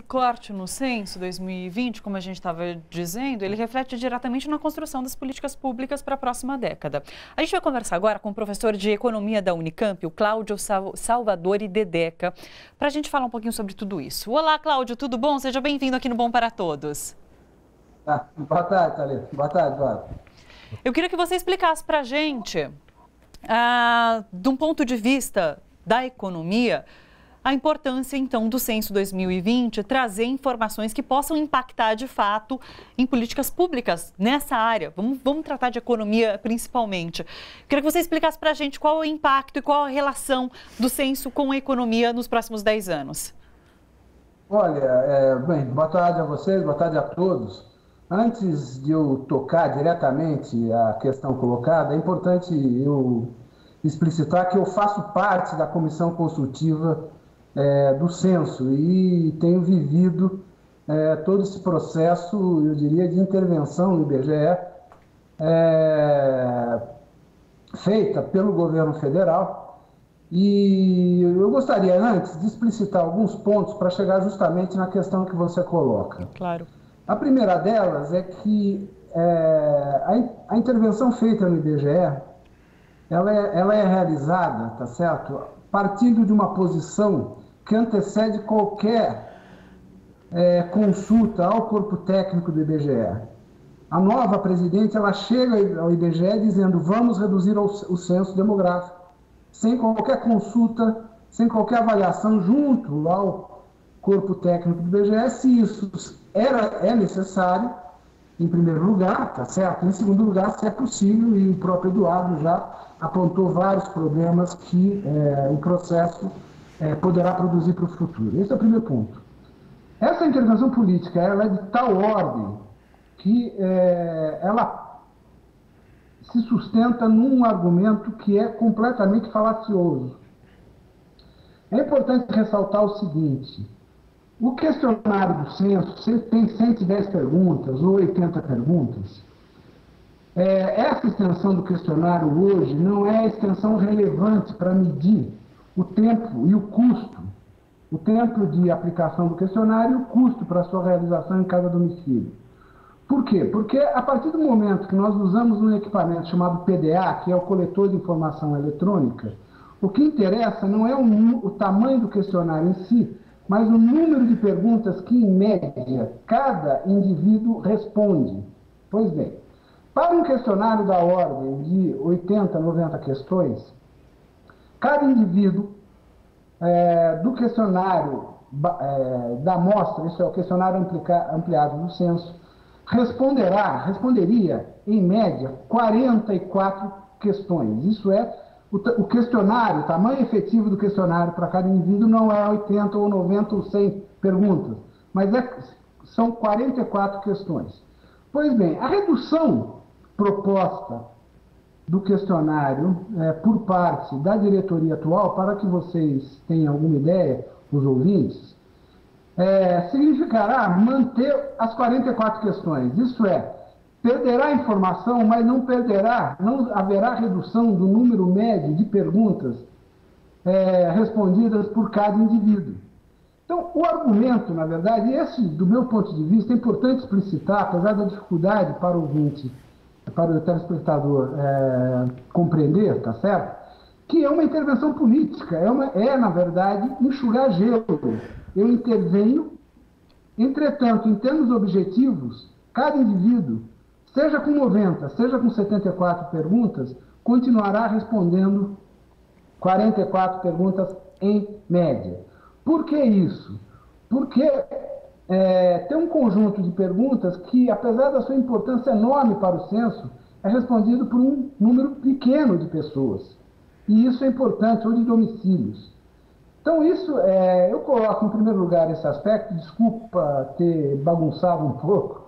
Corte no censo 2020, como a gente estava dizendo, ele reflete diretamente na construção das políticas públicas para a próxima década. A gente vai conversar agora com o professor de Economia da Unicamp, o Cláudio Salvadori Dedeca, para a gente falar um pouquinho sobre tudo isso. Olá, Cláudio, tudo bom? Seja bem-vindo aqui no Bom para Todos. Boa tarde, Thalita. Boa tarde, Eduardo. Eu queria que você explicasse para a gente, de um ponto de vista da economia, a importância, então, do Censo 2020 trazer informações que possam impactar, de fato, em políticas públicas nessa área. Vamos tratar de economia, principalmente. Queria que você explicasse para a gente qual é o impacto e qual a relação do censo com a economia nos próximos 10 anos. Olha, bem, boa tarde a vocês, boa tarde a todos. Antes de eu tocar diretamente a questão colocada, é importante eu explicitar que eu faço parte da comissão consultiva do censo e tenho vivido todo esse processo, eu diria, de intervenção no IBGE feita pelo governo federal, e eu gostaria antes de explicitar alguns pontos para chegar justamente na questão que você coloca. Claro. A primeira delas é que a intervenção feita no IBGE, ela é realizada, tá certo, partindo de uma posição que antecede qualquer consulta ao corpo técnico do IBGE. A nova presidente, ela chega ao IBGE dizendo: vamos reduzir o censo demográfico, sem qualquer consulta, sem qualquer avaliação junto ao corpo técnico do IBGE, se isso é necessário, em primeiro lugar, tá certo? Em segundo lugar, se é possível, e o próprio Eduardo já apontou vários problemas que o processo poderá produzir para o futuro. Esse é o primeiro ponto. Essa intervenção política, ela é de tal ordem que ela se sustenta num argumento que é completamente falacioso. É importante ressaltar o seguinte: o questionário do censo tem 110 perguntas ou 80 perguntas. Essa extensão do questionário hoje não é a extensão relevante para medir o tempo e o custo, o tempo de aplicação do questionário e o custo para a sua realização em cada domicílio. Por quê? Porque a partir do momento que nós usamos um equipamento chamado PDA, que é o coletor de informação eletrônica, o que interessa não é o tamanho do questionário em si, mas o número de perguntas que, em média, cada indivíduo responde. Pois bem, para um questionário da ordem de 80, 90 questões, cada indivíduo do questionário da amostra, isso é o questionário ampliado do censo, responderia, em média, 44 questões. Isso é, o questionário, o tamanho efetivo do questionário para cada indivíduo não é 80 ou 90 ou 100 perguntas, mas são 44 questões. Pois bem, a redução proposta do questionário por parte da diretoria atual, para que vocês tenham alguma ideia, os ouvintes, significará manter as 44 questões. Isso é, perderá informação, mas não haverá redução do número médio de perguntas respondidas por cada indivíduo. Então, o argumento, na verdade, esse, do meu ponto de vista, é importante explicitar, apesar da dificuldade para o ouvinte, para o telespectador compreender, tá certo? Que é uma intervenção política, na verdade, enxugar gelo. Eu intervenho, entretanto, em termos objetivos, cada indivíduo, seja com 90, seja com 74 perguntas, continuará respondendo 44 perguntas em média. Por que isso? Porque tem um conjunto de perguntas que, apesar da sua importância enorme para o censo, é respondido por um número pequeno de pessoas. E isso é importante, ou de domicílios. Então, isso, eu coloco em primeiro lugar esse aspecto, desculpa ter bagunçado um pouco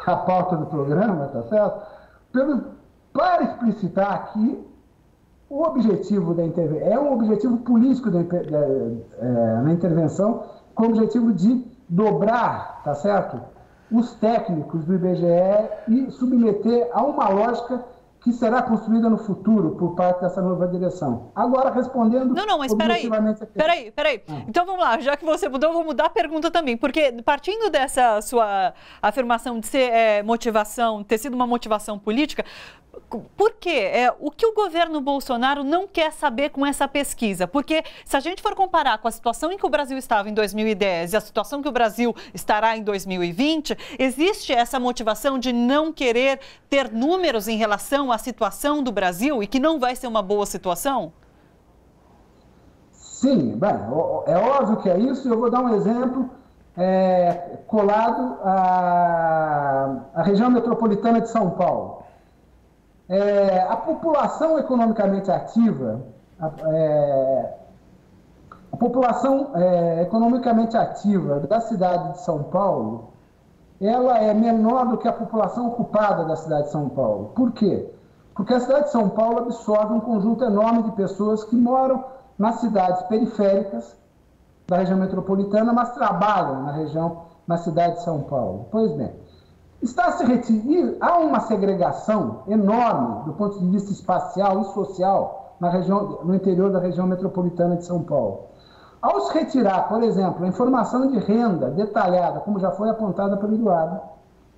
a pauta do programa, tá certo? Para explicitar que o objetivo da intervenção é um objetivo político na intervenção, com o objetivo de dobrar, tá certo, os técnicos do IBGE e submeter a uma lógica que será construída no futuro por parte dessa nova direção. Agora, respondendo... Não, mas peraí. Então, vamos lá. Já que você mudou, eu vou mudar a pergunta também. Porque, partindo dessa sua afirmação de ser motivação, ter sido uma motivação política, por quê? O que o governo Bolsonaro não quer saber com essa pesquisa? Porque, se a gente for comparar com a situação em que o Brasil estava em 2010 e a situação que o Brasil estará em 2020, existe essa motivação de não querer ter números em relação à situação do Brasil e que não vai ser uma boa situação? Sim, bem, é óbvio que é isso. Eu vou dar um exemplo colado à região metropolitana de São Paulo. A população economicamente ativa, da cidade de São Paulo, ela é menor do que a população ocupada da cidade de São Paulo. Por quê? Porque a cidade de São Paulo absorve um conjunto enorme de pessoas que moram nas cidades periféricas da região metropolitana, mas trabalham na cidade de São Paulo. Pois bem, há uma segregação enorme do ponto de vista espacial e social no interior da região metropolitana de São Paulo. Ao se retirar, por exemplo, a informação de renda detalhada, como já foi apontada pelo Eduardo,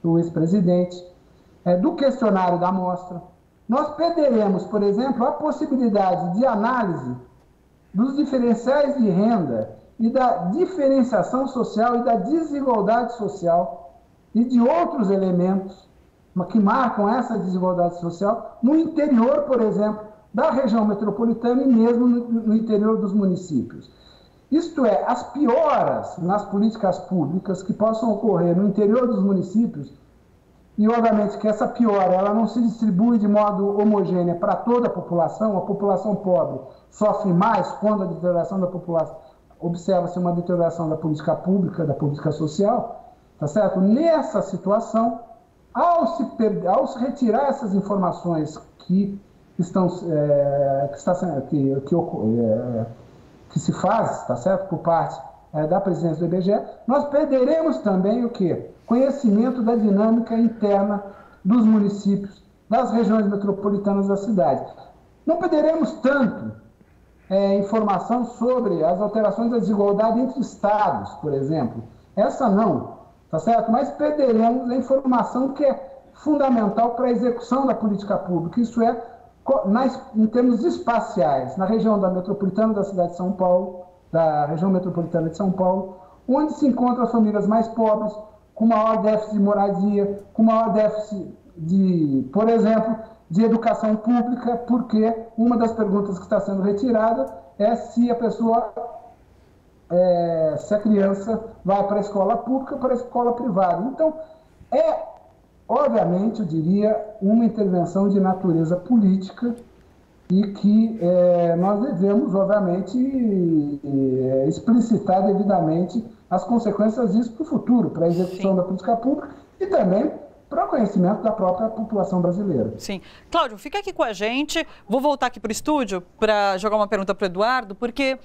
o ex-presidente, do questionário da amostra, nós perderemos, por exemplo, a possibilidade de análise dos diferenciais de renda e da diferenciação social e da desigualdade social e de outros elementos que marcam essa desigualdade social no interior, por exemplo, da região metropolitana e mesmo no interior dos municípios. Isto é, as pioras nas políticas públicas que possam ocorrer no interior dos municípios, e obviamente que essa piora ela não se distribui de modo homogêneo para toda a população pobre sofre mais quando a deterioração da população, observa-se uma deterioração da política pública, da política social. Tá certo? Nessa situação, ao se retirar essas informações que se faz, tá certo, por parte da presidência do IBGE, nós perderemos também o quê? Conhecimento da dinâmica interna dos municípios, das regiões metropolitanas da cidade. Não perderemos tanto informação sobre as alterações da desigualdade entre estados, por exemplo. Essa não. Tá certo? Mas perderemos a informação que é fundamental para a execução da política pública, isso é, em termos espaciais, na região metropolitana da cidade de São Paulo, da região metropolitana de São Paulo, onde se encontram as famílias mais pobres, com maior déficit de moradia, com maior déficit por exemplo, de educação pública, porque uma das perguntas que está sendo retirada é se a pessoa... se a criança vai para a escola pública ou para a escola privada. Então, obviamente, eu diria, uma intervenção de natureza política e que nós devemos, obviamente, explicitar devidamente as consequências disso para o futuro, para a execução da política pública e também para o conhecimento da própria população brasileira. Sim. Cláudio, fica aqui com a gente. Vou voltar aqui para o estúdio para jogar uma pergunta para o Eduardo, porque...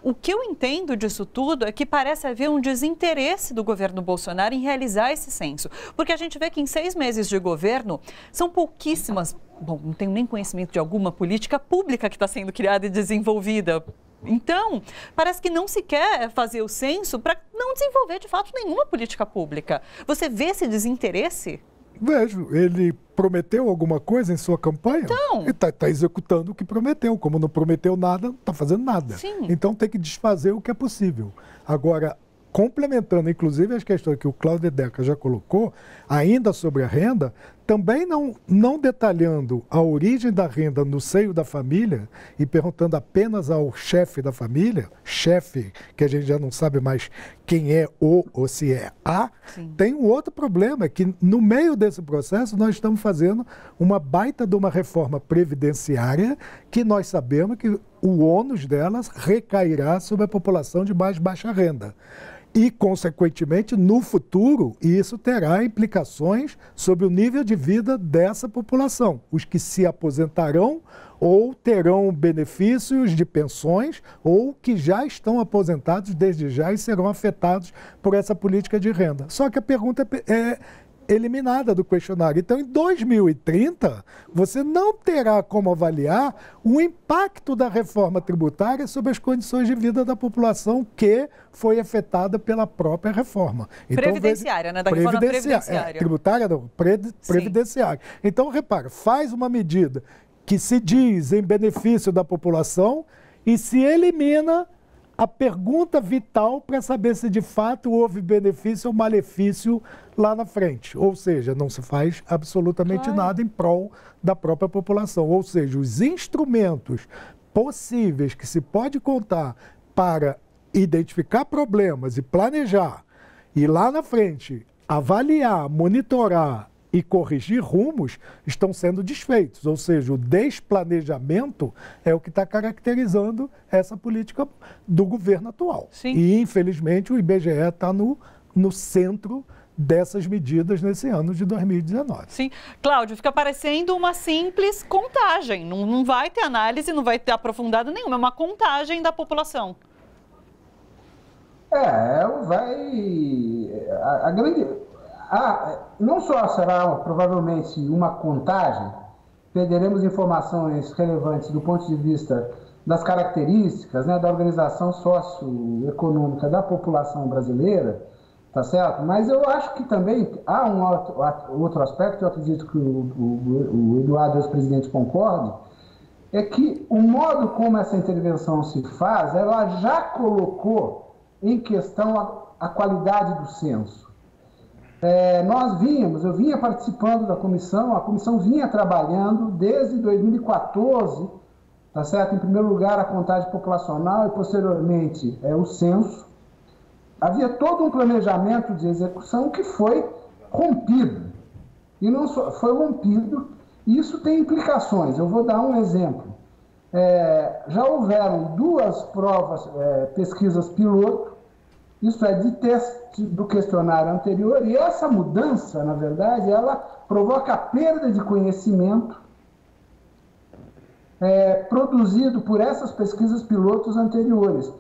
O que eu entendo disso tudo é que parece haver um desinteresse do governo Bolsonaro em realizar esse censo. Porque a gente vê que em 6 meses de governo são pouquíssimas, não tenho nem conhecimento de alguma política pública que está sendo criada e desenvolvida. Então, parece que não se quer fazer o censo para não desenvolver de fato nenhuma política pública. Você vê esse desinteresse? Vejo, ele prometeu alguma coisa em sua campanha? Então... Ele está executando o que prometeu. Como não prometeu nada, não está fazendo nada. Sim. Então tem que desfazer o que é possível. Agora, complementando inclusive as questões que o Cláudio Deca já colocou, ainda sobre a renda, também não detalhando a origem da renda no seio da família e perguntando apenas ao chefe da família, chefe, que a gente já não sabe mais quem é ou se é a, Sim. Tem um outro problema, que no meio desse processo nós estamos fazendo uma baita de uma reforma previdenciária que nós sabemos que o ônus delas recairá sobre a população de mais baixa renda. E, consequentemente, no futuro, isso terá implicações sobre o nível de vida dessa população. Os que se aposentarão ou terão benefícios de pensões ou que já estão aposentados desde já e serão afetados por essa política de renda. Só que a pergunta é eliminada do questionário. Então, em 2030, você não terá como avaliar o impacto da reforma tributária sobre as condições de vida da população que foi afetada pela própria reforma. Então, previdenciária, né? Da reforma previdenciária. Tributária não, previdenciária. Então, repara, faz uma medida que se diz em benefício da população e se elimina a pergunta vital para saber se de fato houve benefício ou malefício lá na frente. Ou seja, não se faz absolutamente nada em prol da própria população. Ou seja, os instrumentos possíveis que se pode contar para identificar problemas e planejar, e lá na frente avaliar, monitorar e corrigir rumos, estão sendo desfeitos. Ou seja, o desplanejamento é o que está caracterizando essa política do governo atual. Sim. E, infelizmente, o IBGE está no centro dessas medidas nesse ano de 2019. Sim. Cláudio, fica parecendo uma simples contagem. Não vai ter análise, não vai ter aprofundado nenhuma. É uma contagem da população. Não só será provavelmente uma contagem, perderemos informações relevantes do ponto de vista das características, né, da organização socioeconômica da população brasileira, tá certo? Mas eu acho que também há um outro aspecto, eu acredito que o Eduardo, ex-presidente, concorde, é que o modo como essa intervenção se faz, ela já colocou em questão a qualidade do censo. Eu vinha participando da comissão, a comissão vinha trabalhando desde 2014, tá certo? Em primeiro lugar, a contagem populacional e, posteriormente, o censo. Havia todo um planejamento de execução que foi rompido. E não só foi rompido, e isso tem implicações. Eu vou dar um exemplo. Já houveram 2 provas, pesquisas piloto, isso é de teste do questionário anterior, e essa mudança, na verdade, ela provoca a perda de conhecimento produzido por essas pesquisas pilotos anteriores.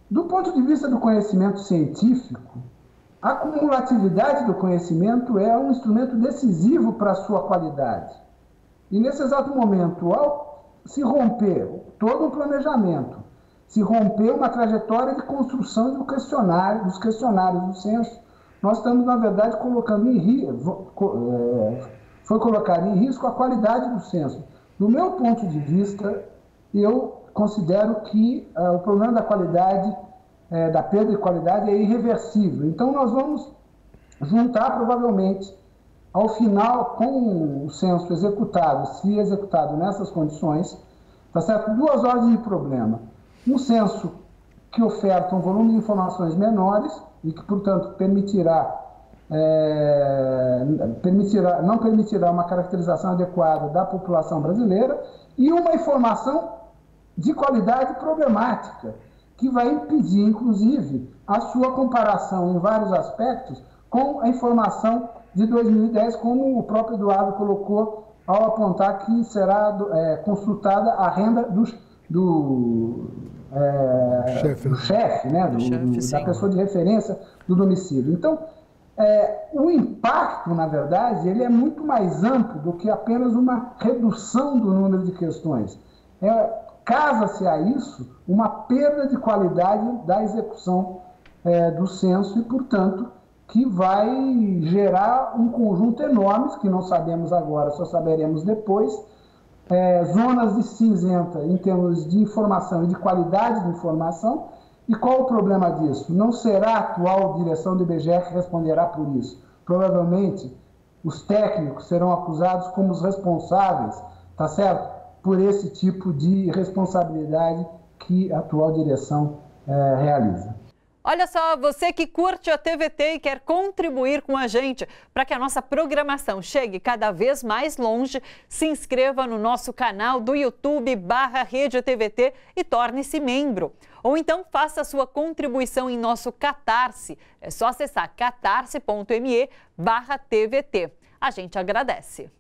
Do ponto de vista do conhecimento científico, a cumulatividade do conhecimento é um instrumento decisivo para a sua qualidade. E nesse exato momento, ao se romper todo um planejamento, se romper uma trajetória de construção dos questionários do censo, nós estamos, na verdade, colocando em risco, foi colocado em risco a qualidade do censo. Do meu ponto de vista, eu considero que o problema da qualidade, da perda de qualidade, é irreversível. Então, nós vamos juntar, provavelmente, ao final, com o censo executado, se executado nessas condições, tá certo? 2 ordens de problema. Um censo que oferta um volume de informações menores e que, portanto, não permitirá uma caracterização adequada da população brasileira, e uma informação de qualidade problemática, que vai impedir, inclusive, a sua comparação em vários aspectos com a informação de 2010, como o próprio Eduardo colocou ao apontar que será consultada a renda do chefe, né, da pessoa de referência do domicílio. Então, o impacto, na verdade, ele é muito mais amplo do que apenas uma redução do número de questões. Casa-se a isso uma perda de qualidade da execução do censo e, portanto, que vai gerar um conjunto enorme, que não sabemos agora, só saberemos depois, zonas de cinzenta em termos de informação e de qualidade de informação. E qual o problema disso? Não será a atual direção do IBGE que responderá por isso. Provavelmente, os técnicos serão acusados como os responsáveis, tá certo? Por esse tipo de responsabilidade que a atual direção realiza. Olha só, você que curte a TVT e quer contribuir com a gente para que a nossa programação chegue cada vez mais longe, se inscreva no nosso canal do YouTube/Rede TVT e torne-se membro. Ou então faça a sua contribuição em nosso Catarse. É só acessar catarse.me/TVT. A gente agradece.